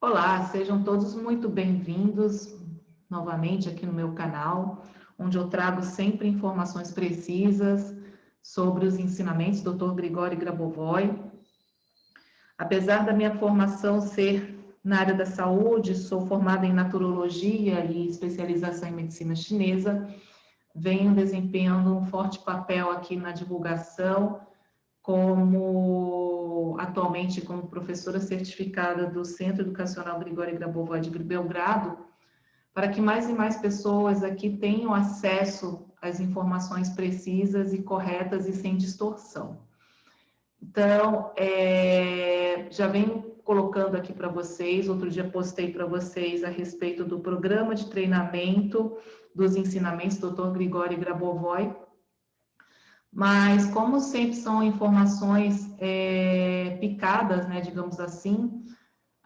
Olá, sejam todos muito bem-vindos novamente aqui no meu canal, onde eu trago sempre informações precisas sobre os ensinamentos do Dr. Grigori Grabovoi. Apesar da minha formação ser na área da saúde, sou formada em naturologia e especialização em medicina chinesa, venho desempenhando um forte papel aqui na divulgação atualmente como professora certificada do Centro Educacional Grigori Grabovoi de Belgrado, para que mais e mais pessoas aqui tenham acesso às informações precisas e corretas e sem distorção. Então, já venho colocando aqui para vocês, outro dia postei para vocês a respeito do programa de treinamento dos ensinamentos do Dr. Grigori Grabovoi, mas como sempre são informações picadas, né, digamos assim,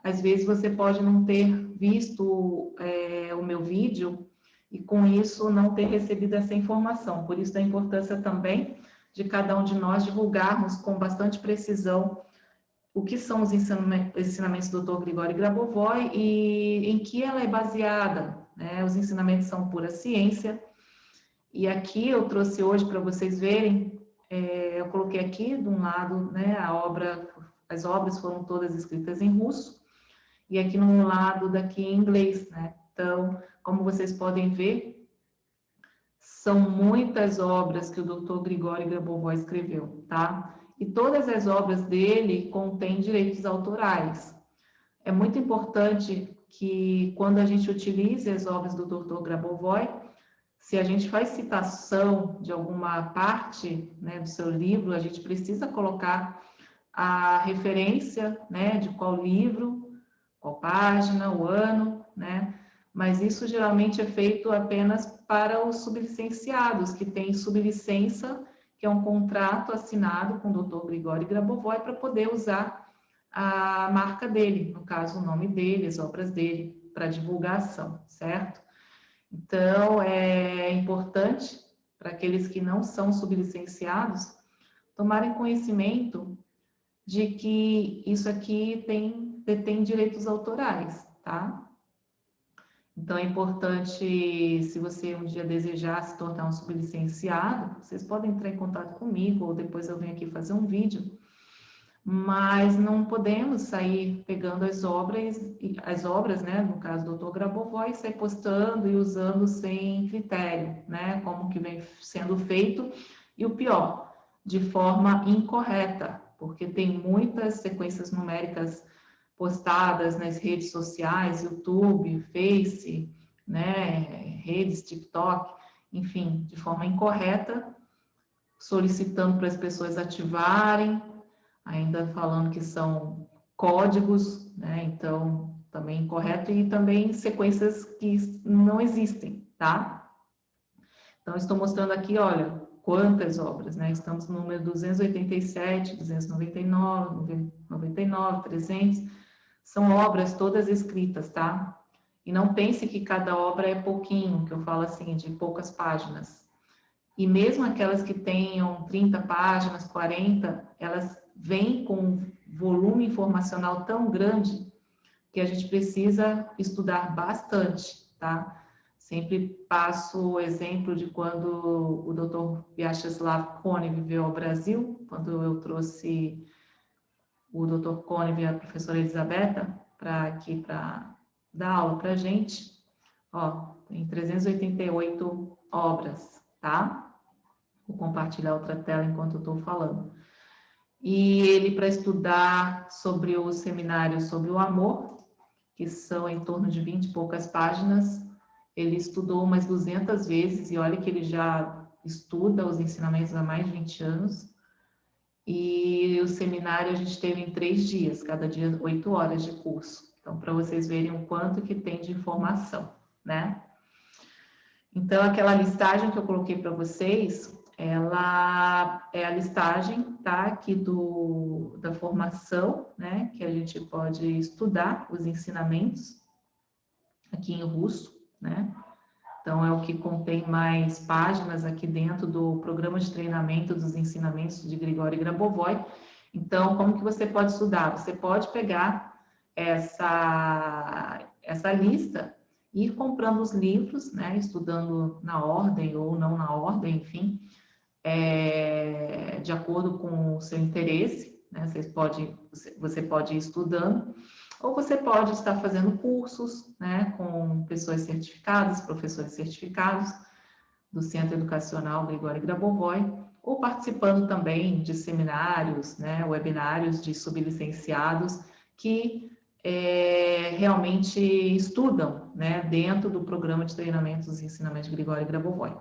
às vezes você pode não ter visto o meu vídeo e com isso não ter recebido essa informação. Por isso a importância também de cada um de nós divulgarmos com bastante precisão o que são os ensinamentos do Dr. Grigori Grabovoi e em que ela é baseada, né? Os ensinamentos são pura ciência. E aqui eu trouxe hoje para vocês verem, eu coloquei aqui de um lado, né, as obras foram todas escritas em russo, e aqui no lado daqui em inglês, né? Então, como vocês podem ver, são muitas obras que o Dr. Grigori Grabovoi escreveu, tá? E todas as obras dele contêm direitos autorais. É muito importante que quando a gente utilize as obras do Dr. Grabovoi, se a gente faz citação de alguma parte, né, do seu livro, a gente precisa colocar a referência, né, de qual livro, qual página, o ano, né? Mas isso geralmente é feito apenas para os sublicenciados, que têm sublicença, que é um contrato assinado com o Dr. Grigori Grabovoi para poder usar a marca dele, no caso, o nome dele, as obras dele, para divulgação, certo? Então, é importante para aqueles que não são sublicenciados tomarem conhecimento de que isso aqui detém direitos autorais, tá? Então, é importante, se você um dia desejar se tornar um sublicenciado, vocês podem entrar em contato comigo, ou depois eu venho aqui fazer um vídeo, mas não podemos sair pegando as obras, né, no caso do Dr. Grabovoi, e sair postando e usando sem critério, né, como que vem sendo feito, e o pior, de forma incorreta, porque tem muitas sequências numéricas postadas nas redes sociais, YouTube, Face, né, redes, TikTok, enfim, de forma incorreta, solicitando para as pessoas ativarem, ainda falando que são códigos, né? Então, também incorreto, e também sequências que não existem, tá? Então, estou mostrando aqui, olha, quantas obras, né? Estamos no número 287, 299, 99, 300, são obras todas escritas, tá? E não pense que cada obra é pouquinho, que eu falo assim, de poucas páginas. E mesmo aquelas que tenham 30 páginas, 40, elas vêm com um volume informacional tão grande que a gente precisa estudar bastante, tá? Sempre passo o exemplo de quando o Dr. Vyacheslav Konev veio ao Brasil, quando eu trouxe o Dr. Konev e a professora Elisabetta para dar aula para a gente. Ó, tem 388 obras, tá? Vou compartilhar outra tela enquanto eu estou falando. E ele, para estudar sobre o seminário sobre o amor, que são em torno de 20 e poucas páginas, ele estudou umas 200 vezes, e olha que ele já estuda os ensinamentos há mais de 20 anos, e o seminário a gente teve em 3 dias, cada dia 8 horas de curso. Então, para vocês verem o quanto que tem de informação, né? Então, aquela listagem que eu coloquei para vocês, ela é a listagem, tá, aqui da formação, né, que a gente pode estudar os ensinamentos aqui em russo, né. Então, é o que contém mais páginas aqui dentro do programa de treinamento dos ensinamentos de Grigori Grabovoi. Então, como que você pode estudar? Você pode pegar essa lista, ir comprando os livros, né, estudando na ordem ou não na ordem, enfim, de acordo com o seu interesse, né, você pode ir estudando, ou você pode estar fazendo cursos, né, com pessoas certificadas, professores certificados do Centro Educacional Gregório Grabovoi, ou participando também de seminários, né, webinários de sublicenciados que realmente estudam, né, dentro do programa de treinamentos e ensinamentos de Gregório Grabovoi.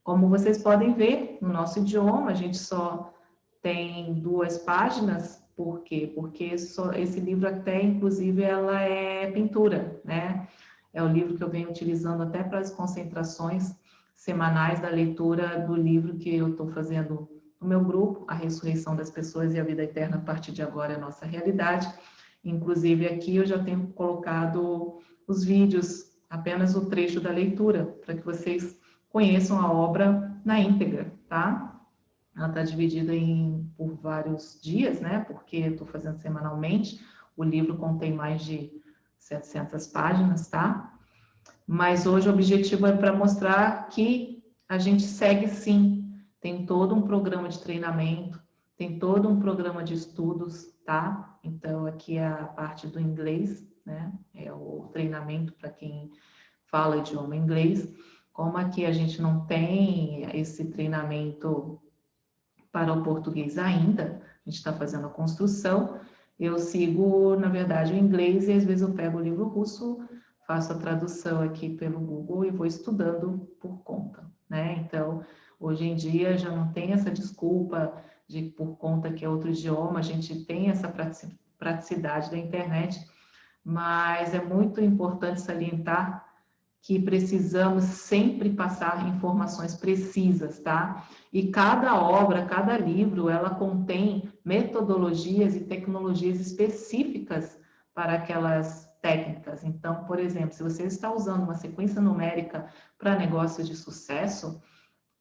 Como vocês podem ver, no nosso idioma, a gente só tem 2 páginas. Por quê? Porque esse livro até, inclusive, ela é pintura, né? É o livro que eu venho utilizando até para as concentrações semanais da leitura do livro que eu estou fazendo no meu grupo, A Ressurreição das Pessoas e a Vida Eterna a partir de agora é a nossa realidade. Inclusive, aqui eu já tenho colocado os vídeos, apenas o trecho da leitura, para que vocês conheçam a obra na íntegra, tá? Ela está dividida por vários dias, né? Porque eu estou fazendo semanalmente. O livro contém mais de 700 páginas, tá? Mas hoje o objetivo é para mostrar que a gente segue sim. Tem todo um programa de treinamento, tem todo um programa de estudos, tá? Então, aqui é a parte do inglês, né? É o treinamento para quem fala idioma inglês. Como aqui a gente não tem esse treinamento para o português ainda, a gente está fazendo a construção, eu sigo, na verdade, o inglês e às vezes eu pego o livro russo, faço a tradução aqui pelo Google e vou estudando por conta, né? Então, hoje em dia já não tem essa desculpa de por conta que é outro idioma, a gente tem essa praticidade da internet, mas é muito importante salientar que precisamos sempre passar informações precisas, tá? E cada obra, cada livro, ela contém metodologias e tecnologias específicas para aquelas técnicas. Então, por exemplo, se você está usando uma sequência numérica para negócios de sucesso,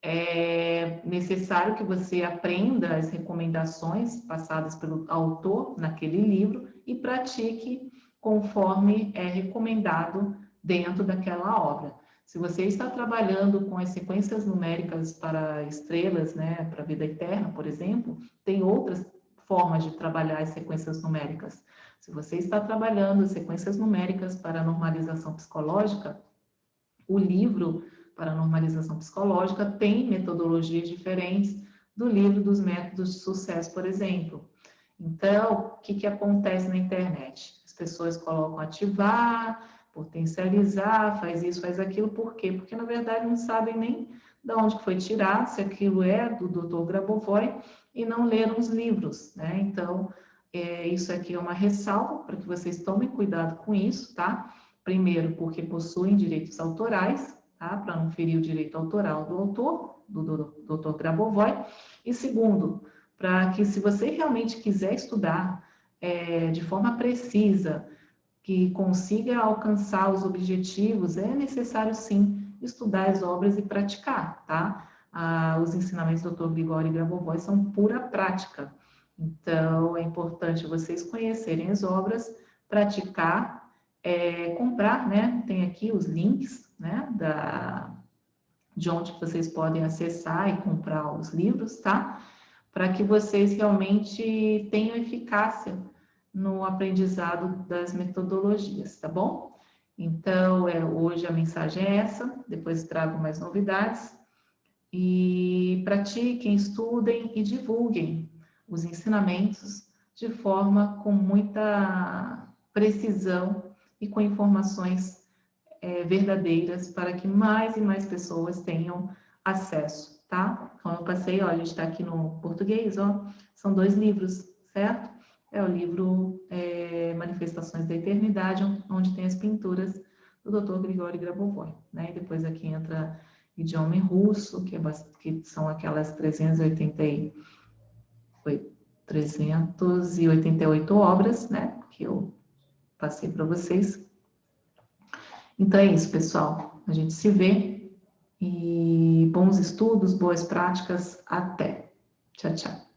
é necessário que você aprenda as recomendações passadas pelo autor naquele livro e pratique conforme é recomendado dentro daquela obra. Se você está trabalhando com as sequências numéricas para estrelas, né, para a vida eterna, por exemplo, tem outras formas de trabalhar as sequências numéricas. Se você está trabalhando sequências numéricas para normalização psicológica, o livro para normalização psicológica tem metodologias diferentes do livro dos métodos de sucesso, por exemplo. Então, o que acontece na internet? As pessoas colocam ativar, potencializar, faz isso, faz aquilo, por quê? Porque, na verdade, não sabem nem de onde foi tirado, se aquilo é do Dr. Grabovoi, e não leram os livros, né? Então, isso aqui é uma ressalva para que vocês tomem cuidado com isso, tá? Primeiro, porque possuem direitos autorais, tá? Para não ferir o direito autoral do autor, do Dr. Grabovoi. E segundo, para que se você realmente quiser estudar de forma precisa, que consiga alcançar os objetivos, é necessário sim estudar as obras e praticar, tá? Os ensinamentos do Dr. Gregório Grabovoi são pura prática. Então, é importante vocês conhecerem as obras, praticar, comprar, né? Tem aqui os links, né? De onde vocês podem acessar e comprar os livros, tá? Para que vocês realmente tenham eficácia no aprendizado das metodologias, tá bom? Então, hoje a mensagem é essa, depois trago mais novidades. E pratiquem, estudem e divulguem os ensinamentos de forma com muita precisão e com informações verdadeiras para que mais e mais pessoas tenham acesso, tá? Como eu passei, ó, a gente está aqui no português, ó, são 2 livros, certo? É o livro Manifestações da Eternidade, onde tem as pinturas do Dr. Gregório Grabovoi, né? E depois aqui entra idioma em russo, que são aquelas 388 obras, né? Que eu passei para vocês. Então é isso, pessoal. A gente se vê e bons estudos, boas práticas. Até. Tchau, tchau.